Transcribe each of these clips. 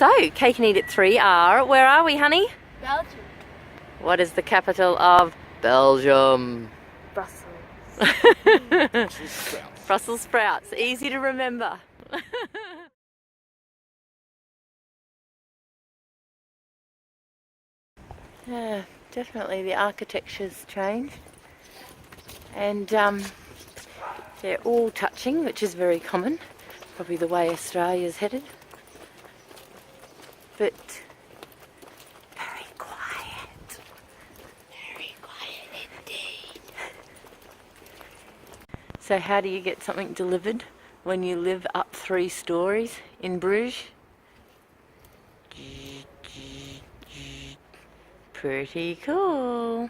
So, Cake and Eat at 3R. Where are we, honey? Belgium. What is the capital of Belgium? Brussels. Brussels sprouts. Easy to remember. Yeah, definitely the architecture's changed. And they're all touching, which is very common. Probably the way Australia's headed. But very quiet. Very quiet indeed. So how do you get something delivered when you live up 3 stories in Bruges? Pretty cool.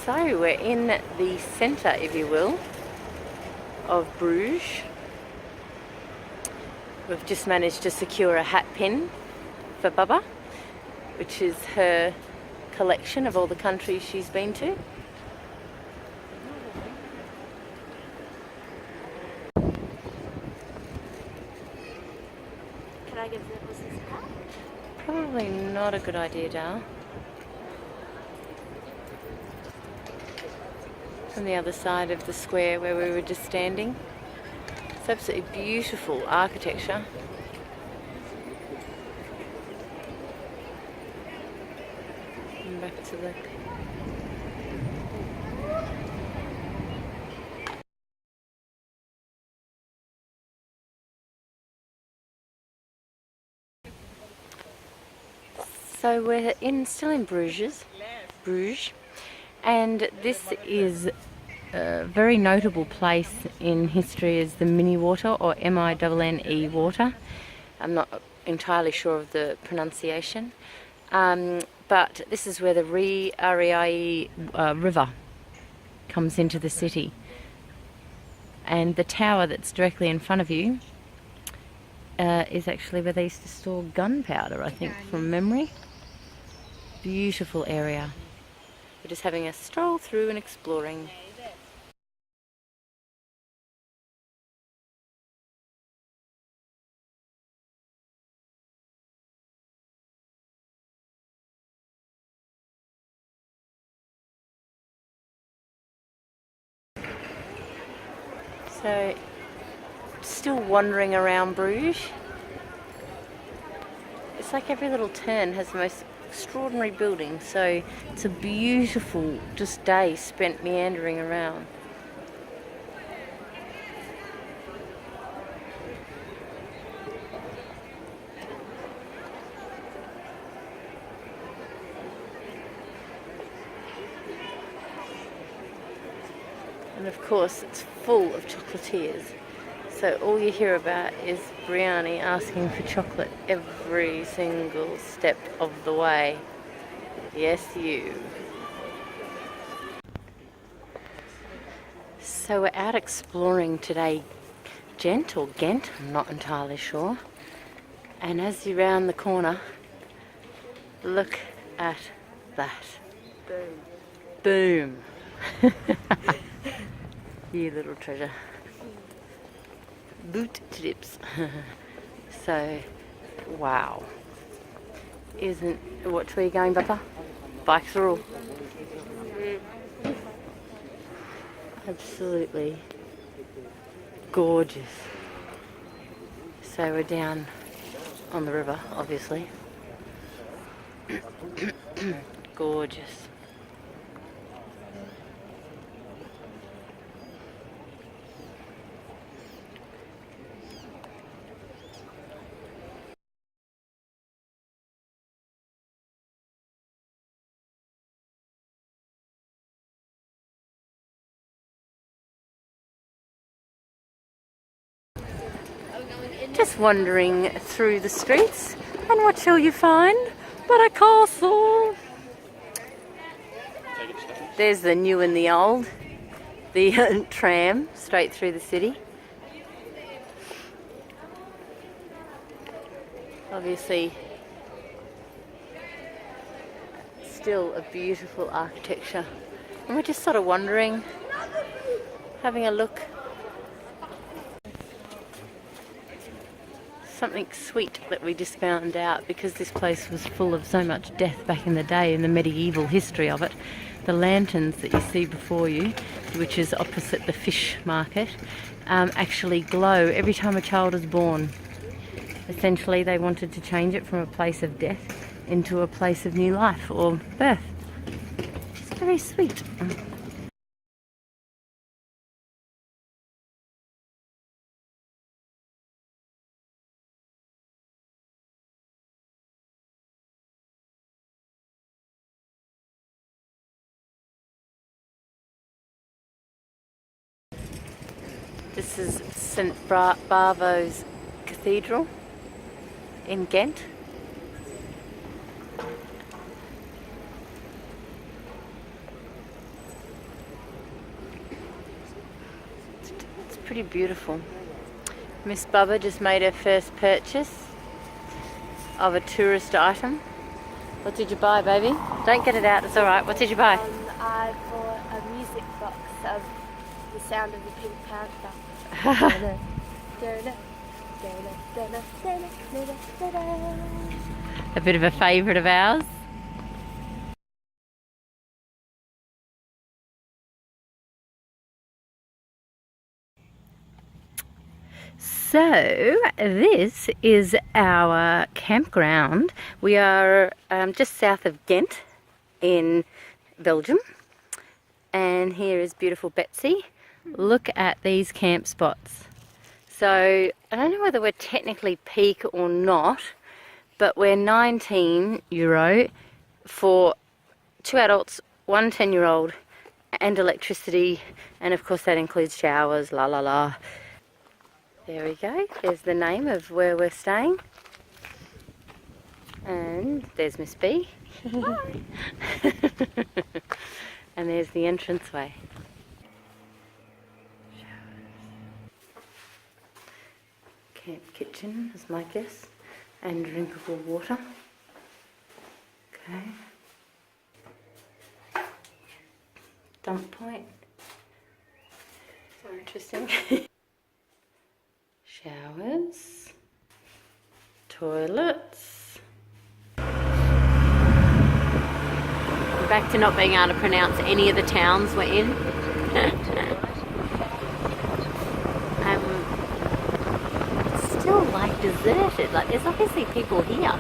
So we're in the centre, if you will, of Bruges. We've just managed to secure a hat pin for Bubba, which is her collection of all the countries she's been to. Can I give the horses a hat? Probably not a good idea, Dal. From the other side of the square where we were just standing. It's absolutely beautiful architecture. And back to the... So we're still in Bruges, and this is a very notable place in history as the Mini Water, or M-I-N-N-E Water. I'm not entirely sure of the pronunciation, but this is where the REIE river comes into the city, and the tower that's directly in front of you is actually where they used to store gunpowder, I think, from memory. Beautiful area. We're just having a stroll through and exploring. So, still wandering around Bruges. It's like every little turn has the most extraordinary building, so it's a beautiful just day spent meandering around. And of course it's full of chocolatiers. So all you hear about is Brianni asking for chocolate every single step of the way. Yes, you. So we're out exploring today, Gent or Ghent, I'm not entirely sure. And as you round the corner, look at that. Boom. Boom. You little treasure. Boot tips. So, wow. Isn't... Which way are you going, Papa? Bike's rule. Absolutely gorgeous. So we're down on the river, obviously. Gorgeous. Just wandering through the streets, and what shall you find but a castle? There's the new and the old, the tram straight through the city. Obviously, still a beautiful architecture. And we're just sort of wandering, having a look. Something sweet that we just found out, because this place was full of so much death back in the day, in the medieval history of it. The lanterns that you see before you, which is opposite the fish market, actually glow every time a child is born. Essentially, they wanted to change it from a place of death into a place of new life or birth. It's very sweet. This is St Bavo's Cathedral in Ghent. It's pretty beautiful. Miss Bubba just made her first purchase of a tourist item. What did you buy, baby? Don't get it out, it's alright. What did you buy? I bought a music box of the sound of the Pink Panther. A bit of a favourite of ours. So this is our campground. We are just south of Ghent in Belgium, and here is beautiful Betsy. Look at these camp spots. So I don't know whether we're technically peak or not, but we're €19 for 2 adults, 1 10-year-old, and electricity, and of course that includes showers, la la la. There we go, there's the name of where we're staying. And there's Miss B. And there's the entranceway. Camp kitchen is my guess, and drinkable water. Okay. Dump point. So interesting. Showers. Toilets. We're back to not being able to pronounce any of the towns we're in. It's still like deserted. Like there's obviously people here,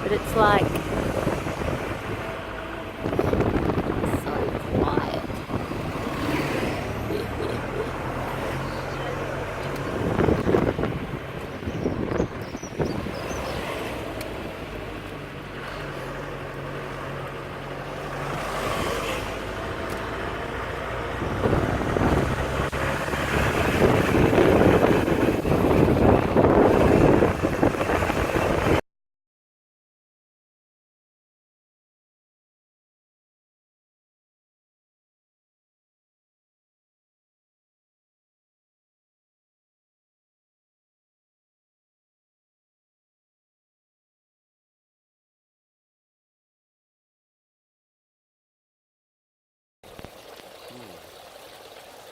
but it's like so quiet.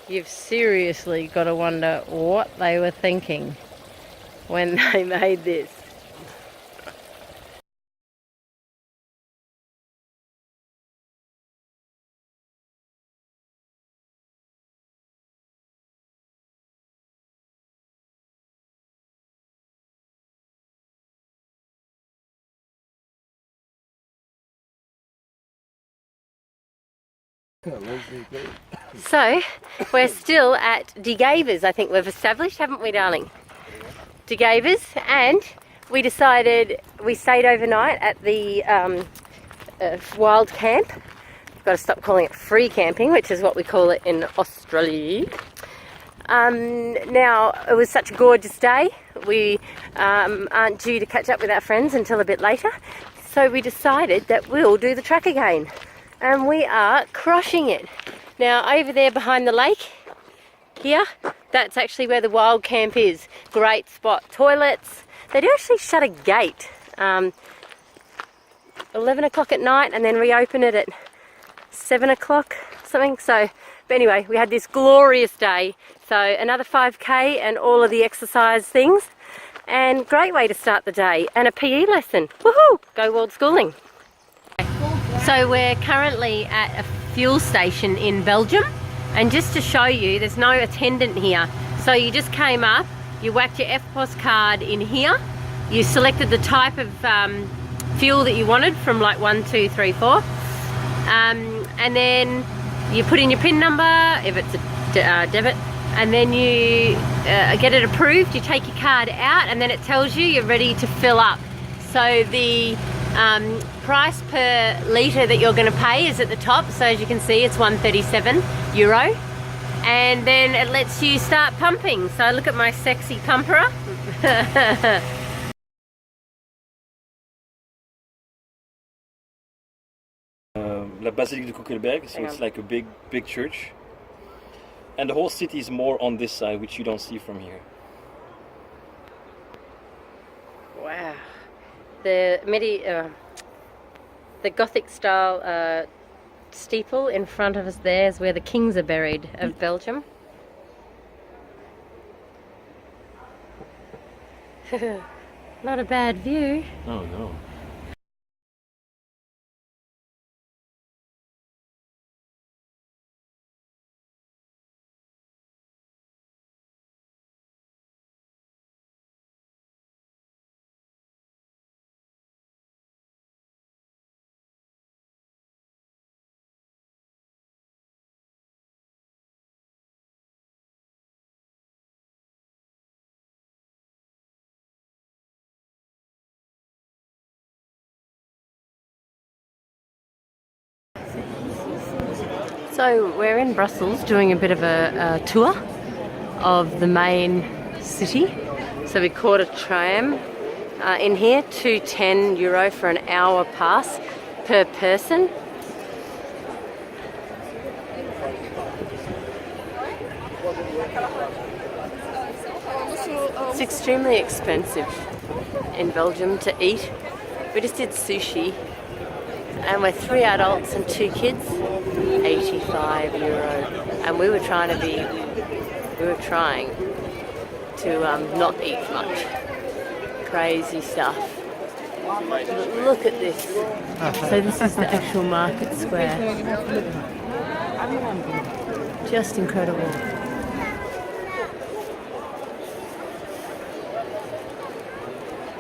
You've seriously got to wonder what they were thinking when they made this. So, we're still at De Gavers, I think we've established, haven't we, darling? De Gavers, and we decided we stayed overnight at the wild camp. We've got to stop calling it free camping, which is what we call it in Australia. Now, it was such a gorgeous day. We aren't due to catch up with our friends until a bit later, so we decided that we'll do the track again. And we are crushing it. Now over there behind the lake, here, that's actually where the wild camp is. Great spot. Toilets, They do actually shut a gate 11 o'clock at night and then reopen it at 7 o'clock something. So, but anyway, we had this glorious day. So another 5k and all of the exercise things, and great way to start the day, and a PE lesson. Woohoo! Go World Schooling. So we're currently at a fuel station in Belgium, and just to show you, there's no attendant here. So you just came up, you whacked your EFTPOS card in here, you selected the type of fuel that you wanted from like 1, 2, 3, 4, and then you put in your PIN number if it's a debit, and then you get it approved. You take your card out and then it tells you you're ready to fill up. So the price per litre that you're going to pay is at the top. So as you can see, it's €137, and then it lets you start pumping. So look at my sexy pumper. La Basilique de Koekelberg, so it's like a big church. And the whole city is more on this side, which you don't see from here. Wow. The Gothic style steeple in front of us there is where the kings are buried of Belgium. Not a bad view. Oh no. So we're in Brussels doing a bit of a tour of the main city. So we caught a tram in here, €210 for an hour pass per person. It's extremely expensive in Belgium to eat. We just did sushi, and we're 3 adults and 2 kids, €85, and we were trying to not eat much. Crazy stuff. Look at this. So this is the actual market square. Just incredible.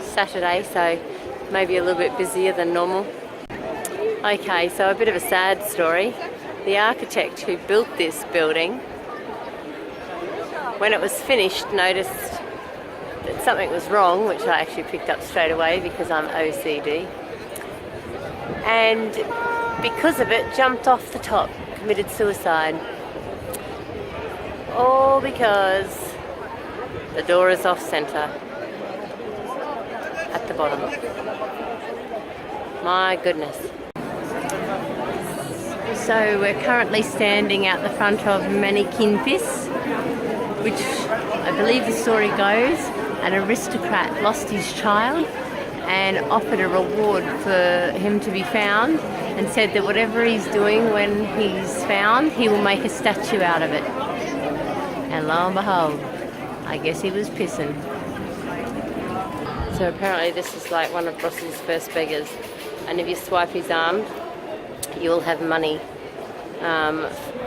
Saturday, so maybe a little bit busier than normal. Okay, so a bit of a sad story. The architect who built this building, when it was finished, noticed that something was wrong, which I actually picked up straight away because I'm OCD. And because of it, jumped off the top, committed suicide. All because the door is off centre at the bottom. My goodness. So we're currently standing out the front of Manikinpis, which I believe the story goes, an aristocrat lost his child and offered a reward for him to be found, and said that whatever he's doing when he's found, he will make a statue out of it. And lo and behold, I guess he was pissing. So apparently this is like one of Brussels' first beggars, and if you swipe his arm, you'll have money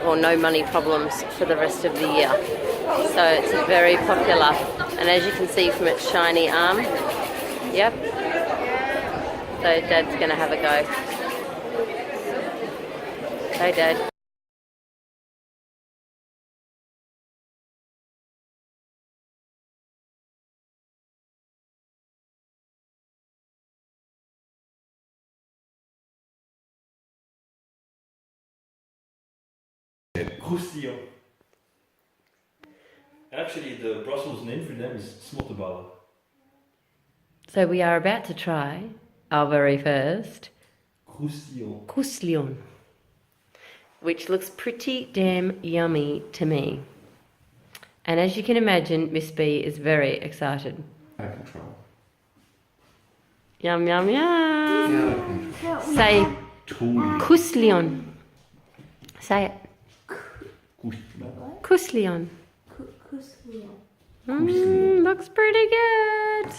or no money problems for the rest of the year. So it's very popular, and as you can see from its shiny arm, yep. So Dad's gonna have a go. Hey Dad. Croustillant. Actually, the Brussels name for them is smottenballen. So we are about to try our very first Croustillant. which looks pretty damn yummy to me. And as you can imagine, Miss B is very excited. I control. Yum, yum, yum. Say Tui. Kuslion. Say it. Kuslion. Looks pretty good.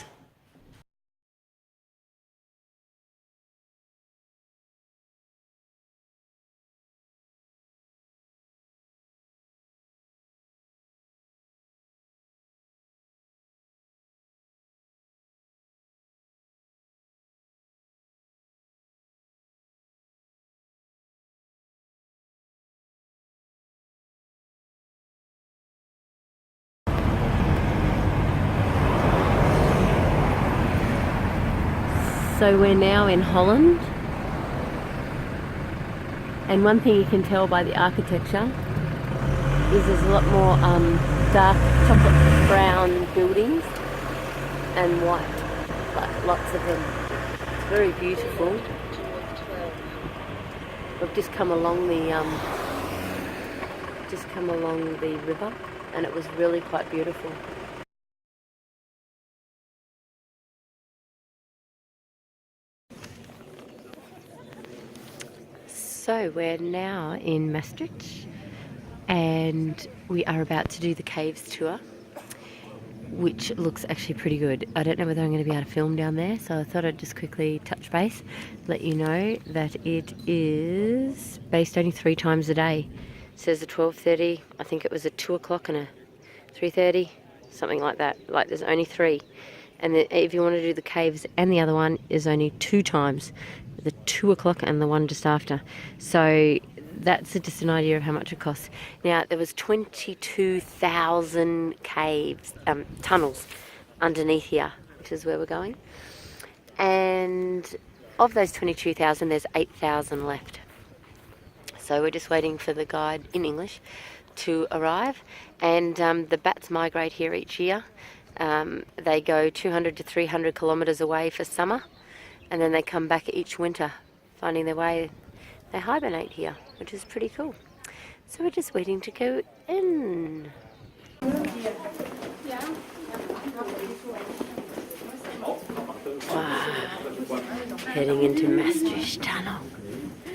So we're now in Holland, and one thing you can tell by the architecture is there's a lot more dark chocolate brown buildings and white, like lots of them. It's very beautiful. We've just come along the river, and it was really quite beautiful. So we're now in Maastricht, and we are about to do the caves tour, which looks actually pretty good. I don't know whether I'm going to be able to film down there, so I thought I'd just quickly touch base, let you know that it is based only 3 times a day. It says a 12:30, I think it was a 2 o'clock and a 3:30, something like that. Like there's only 3. And then if you want to do the caves, and the other one is only 2 times, the 2 o'clock and the one just after. So that's just an idea of how much it costs. Now there was 22,000 caves, tunnels underneath here, which is where we're going. And of those 22,000, there's 8,000 left. So we're just waiting for the guide in English to arrive. And the bats migrate here each year. They go 200 to 300 kilometres away for summer, and then they come back each winter, finding their way. They hibernate here, which is pretty cool. So we're just waiting to go in. Wow. Heading into Maastricht Tunnel.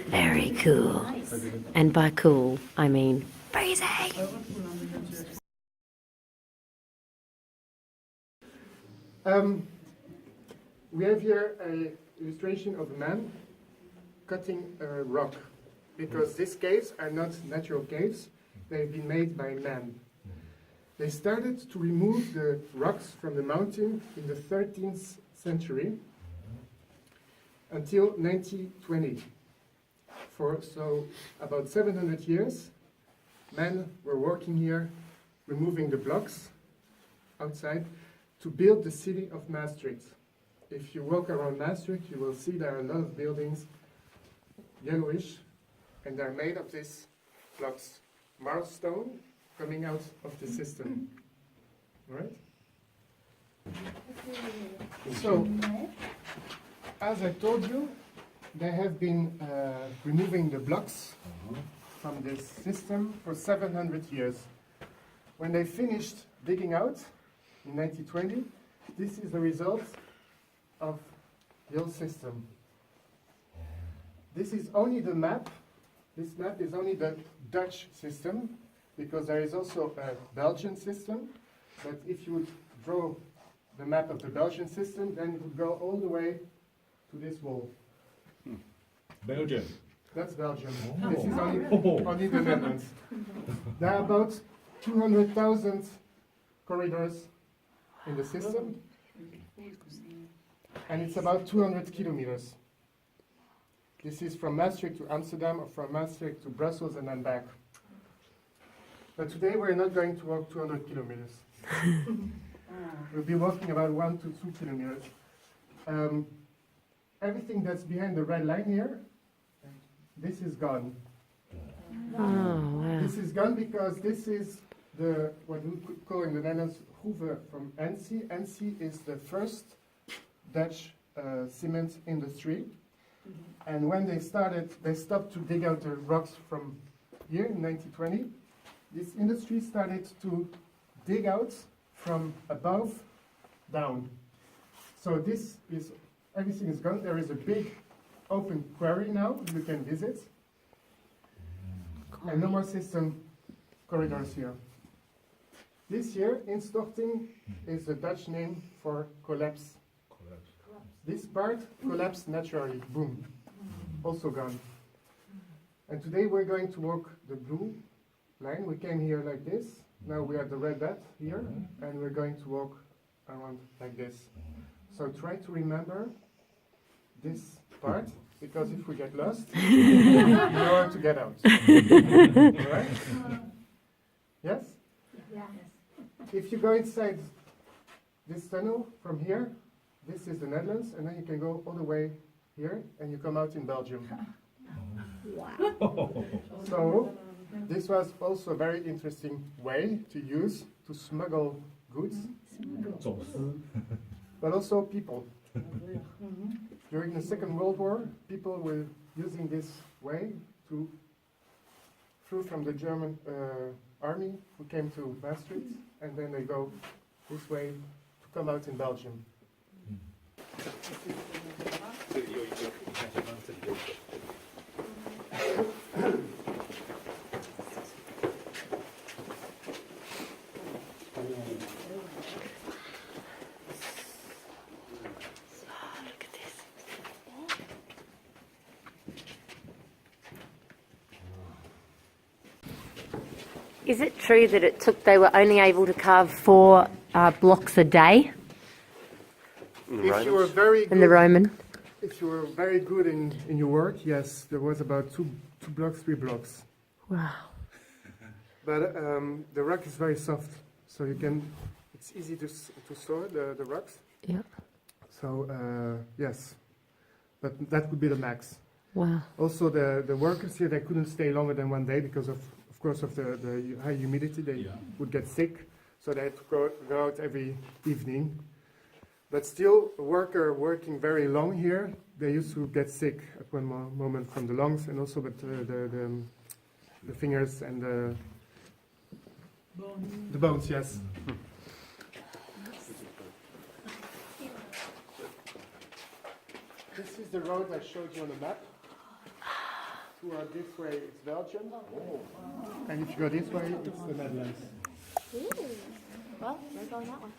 Very cool. And by cool, I mean freezing. We have here an illustration of a man cutting a rock, because these caves are not natural caves, they've been made by man. They started to remove the rocks from the mountain in the 13th century until 1920. For about 700 years, men were working here, removing the blocks outside to build the city of Maastricht. If you walk around Maastricht, you will see there are a lot of buildings, yellowish, and they're made of these blocks, marlstone, coming out of the system. All right? So, as I told you, they have been removing the blocks from this system for 700 years. When they finished digging out in 1920, this is the result of the old system. This is only the map. This map is only the Dutch system, because there is also a Belgian system. But if you would draw the map of the Belgian system, then it would go all the way to this wall. Belgium. That's Belgium. This is only the Netherlands. There are about 200,000 corridors in the system, and it's about 200 kilometers. This is from Maastricht to Amsterdam, or from Maastricht to Brussels and then back. But today we're not going to walk 200 kilometers. We'll be walking about 1 to 2 kilometers. Everything that's behind the red line here, this is gone. Oh, wow. This is gone because this is what we could call in the Netherlands Hoeve from Annecy. Annecy is the first Dutch cement industry. And when they stopped to dig out the rocks from here in 1920. This industry started to dig out from above down. So this is everything is gone. There is a big open quarry now you can visit. And no more system corridors here. This here, instorting, is the Dutch name for collapse. This part collapsed naturally, boom, also gone. And today we're going to walk the blue line. We came here like this. Now we are the red dot here, and we're going to walk around like this. So try to remember this part, because if we get lost, you know how to get out. All right? Yes? Yeah. If you go inside this tunnel from here, this is the Netherlands, and then you can go all the way here, and you come out in Belgium. Wow. So, this was also a very interesting way to use to smuggle goods, 走私 but also people. During the Second World War, people were using this way to through from the German army who came to Maastricht, and then they go this way to come out in Belgium. Is it true that they were only able to carve 4 blocks a day If you were very in the good, Roman? if you were very good in your work, yes, there was about 2 blocks, 3 blocks. Wow. But the rock is very soft, so you can. It's easy to store the rocks. Yep. So yes, but that would be the max. Wow. Also, the workers here, they couldn't stay longer than 1 day because of course of the high humidity. They would get sick, so they had to go out every evening. But still, a worker working very long here, they used to get sick at one moment from the lungs, and also with the fingers and the bones. Yes. This is the road I showed you on the map. To this way, it's Belgium. And if you go this way, it's the Netherlands. Ooh. Well, we're going that way.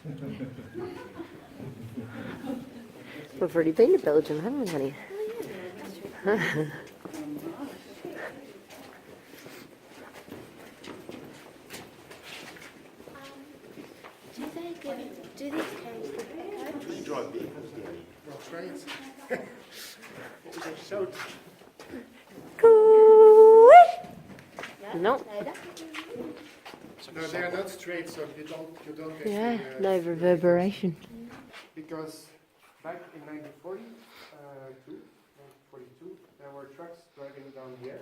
We've already been to Belgium, haven't we, honey? Do these trains give Trains. So No. no, they are not straight, so you don't get Yeah, the, no reverberation. because back in 1942, there were trucks driving down here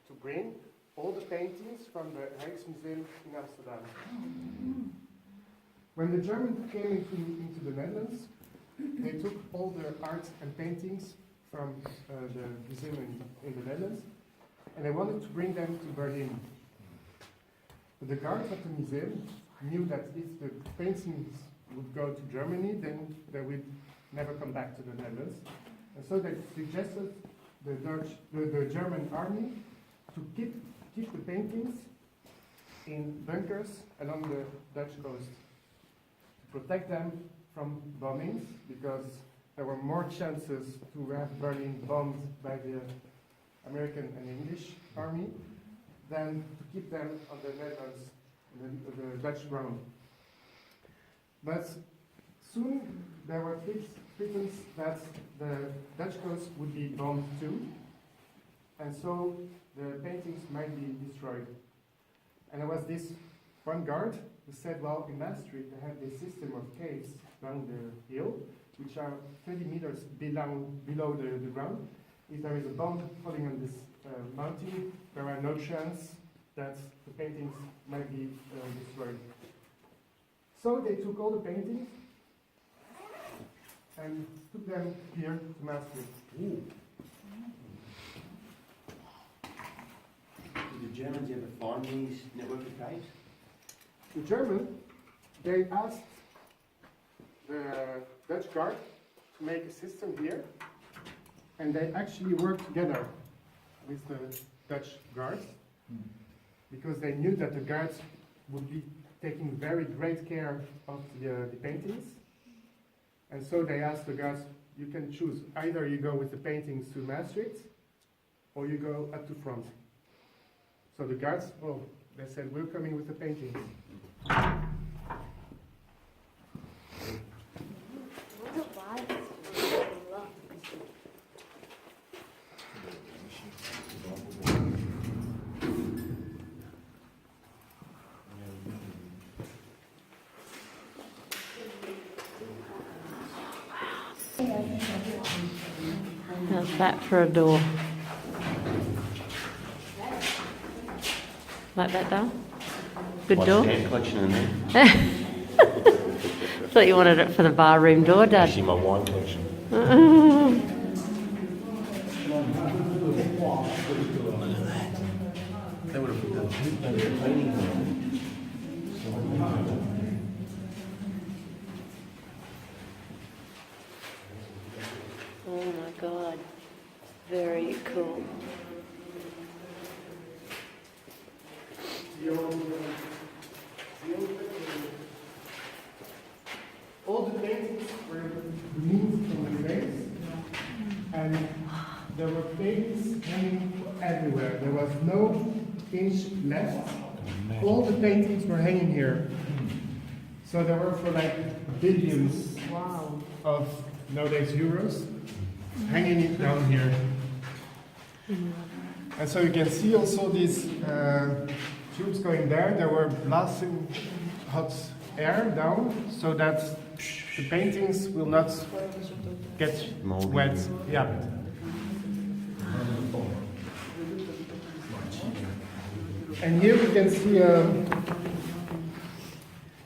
to bring all the paintings from the Rijksmuseum in Amsterdam. When the Germans came into the Netherlands, they took all the art and paintings from the museum in the Netherlands, and they wanted to bring them to Berlin. But the guards of the museum knew that if the paintings would go to Germany, then they would never come back to the Netherlands. And so they suggested the German army to keep the paintings in bunkers along the Dutch coast, to protect them from bombings, because there were more chances to have Berlin bombed by the American and English army than to keep them on the Netherlands, the Dutch ground. But soon there were threats that the Dutch coast would be bombed too, and so the paintings might be destroyed. And there was this one guard who said, well, in Maastricht they have this system of caves down the hill, which are 30 meters below the ground. If there is a bomb falling on this mountain, there are no chance that the paintings might be destroyed. So they took all the paintings and took them here to Maastricht. Did the Germans ever find these network caves? The German, they asked the Dutch guard to make a system here, and they actually worked together with the Dutch guards, because they knew that the guards would be taking very great care of the paintings. And so they asked the guards, you can choose, either you go with the paintings to Maastricht, or you go up to front. So the guards, well, they said, we're coming with the paintings. How's that for a door? Like that door? Good door? Hand collection in there. Thought you wanted it for the bar room door, Dad. Actually, my wine collection. They would have put the paintings on. Oh my God, very cool. All the paintings were removed from the frames, and there were paintings hanging everywhere. There was no inch left. All the paintings were hanging here. So there were for like billions of nowadays euros hanging it down here. And so you can see also these tubes going there. They were blasting hot air down so that the paintings will not get wet. Yeah. And here we can see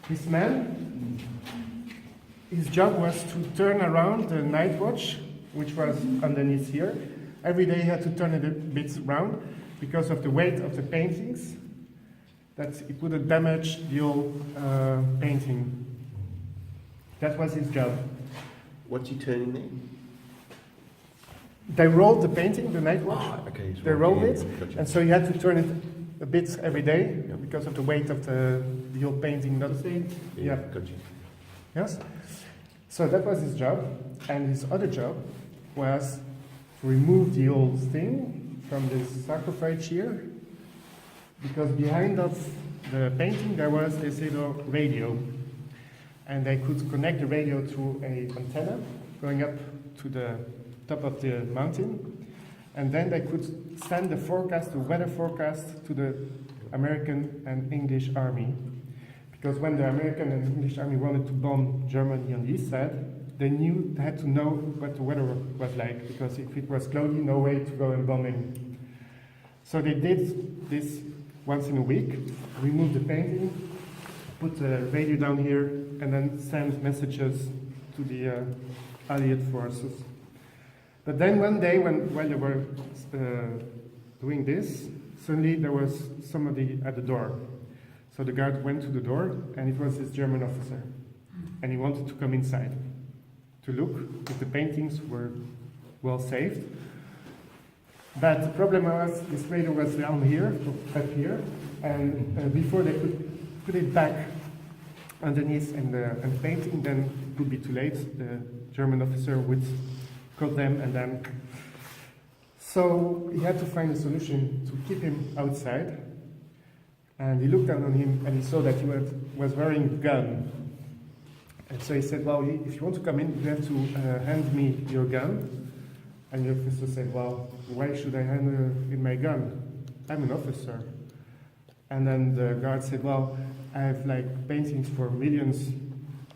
this man. His job was to turn around the night watch, which was underneath here. Every day he had to turn it a bit around because of the weight of the paintings, that it wouldn't damage the old painting. That was his job. What's he turning there? They rolled the painting, the night watch. Ah, okay, They rolled yeah, it, gotcha. and so you had to turn it a bit every day because of the weight of the old painting. Not yeah. Gotcha. Yes. So that was his job, and his other job was to remove the old thing from this sarcophage here, because behind of the painting there was this little radio, and they could connect the radio to an antenna going up to the top of the mountain, and then they could send the forecast, the weather forecast, to the American and English army. Because when the American and English army wanted to bomb Germany on the east side, they had to know what the weather was like, because if it was cloudy, no way to go and bombing. So they did this once in a week, remove the painting, put the radio down here, and then send messages to the Allied forces. But then one day, while they were doing this, suddenly there was somebody at the door. So the guard went to the door, and it was this German officer. And he wanted to come inside to look if the paintings were well saved. But the problem was this radio was down here, up here, and before they could put it back underneath in the painting, then it would be too late. The German officer would call them, and then... So he had to find a solution to keep him outside. And he looked down on him, and he saw that he was wearing a gun. And so he said, well, if you want to come in, you have to hand me your gun. And the officer said, well, why should I hand in my gun? I'm an officer. And then the guard said, well, I have like paintings for millions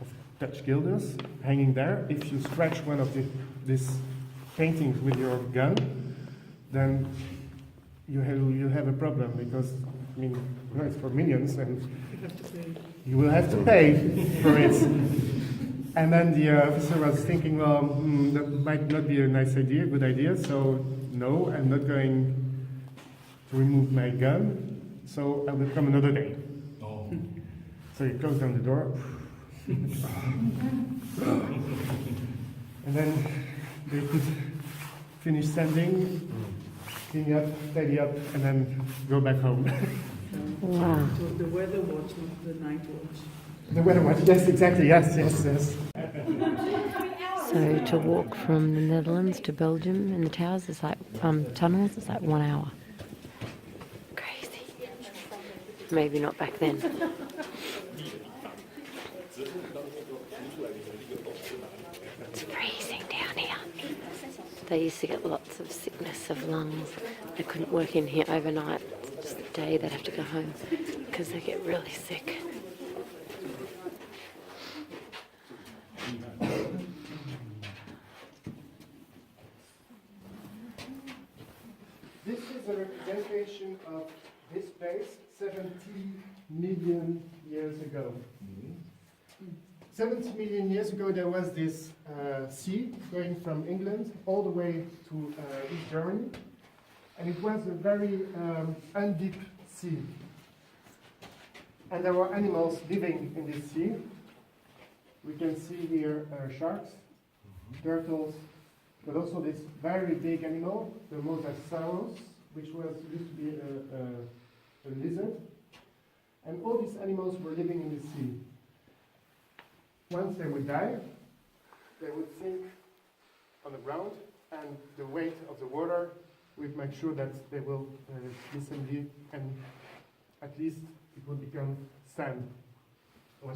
of Dutch guilders hanging there. If you scratch one of these paintings with your gun, then you have a problem, because I mean, it's for millions, and you will have to pay for it. And then the officer was thinking, well, that might not be a good idea, so no, I'm not going to remove my gun, so I will come another day. Oh. So he closed down the door. And then they could finish sanding, clean up, tidy up, and then go back home. Wow. So the weather watch, not the night watch. The weather watch, yes, exactly, yes. So to walk from the Netherlands to Belgium in the towers is like tunnels. It's like 1 hour. Crazy. Maybe not back then. It's freezing down here. They used to get lots of sickness of lungs. They couldn't work in here overnight. Just the day they'd have to go home because they get really sick. This is a representation of this place 70 million years ago. 70 million years ago there was this sea going from England all the way to East Germany, and it was a very undeep sea. And there were animals living in this sea. We can see here sharks, turtles, but also this very big animal, the mosasaurus, which used to be a lizard. And all these animals were living in the sea. Once they would die, they would sink on the ground, and the weight of the water would make sure that they will disintegrate, and at least it would become sand, or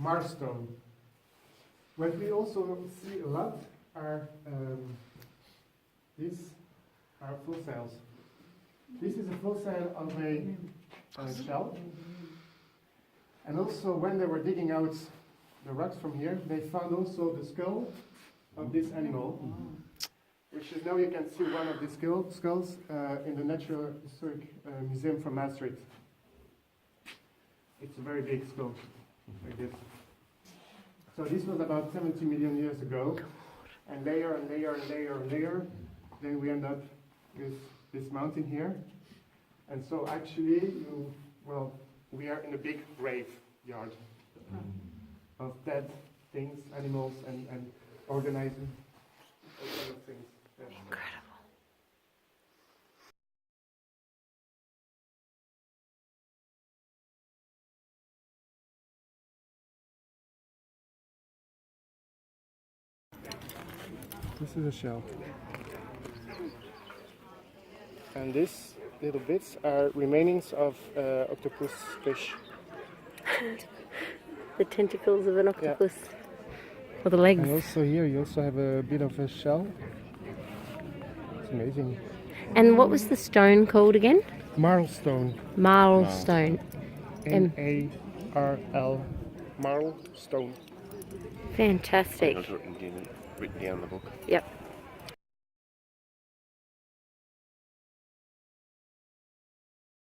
marlstone. What we also see a lot are these are fossils. This is a fossil of a shell. And also, when they were digging out the rocks from here, they found also the skull of this animal, which is now you can see one of the skulls in the Natural Historic Museum from Maastricht. It's a very big skull, like this. So this was about 70 million years ago, and layer and layer and layer and layer, then we end up with this mountain here. And so actually, we are in a big graveyard of dead things, animals, and organisms, all kinds of things. Yeah. Incredible. This is a shell. And these little bits are remainings of octopus fish. The tentacles of an octopus. Or the legs. And also here you also have a bit of a shell. It's amazing. And what was the stone called again? Marlstone. Marlstone. M-A-R-L. Marlstone. Fantastic. That's written down in the book. Yep.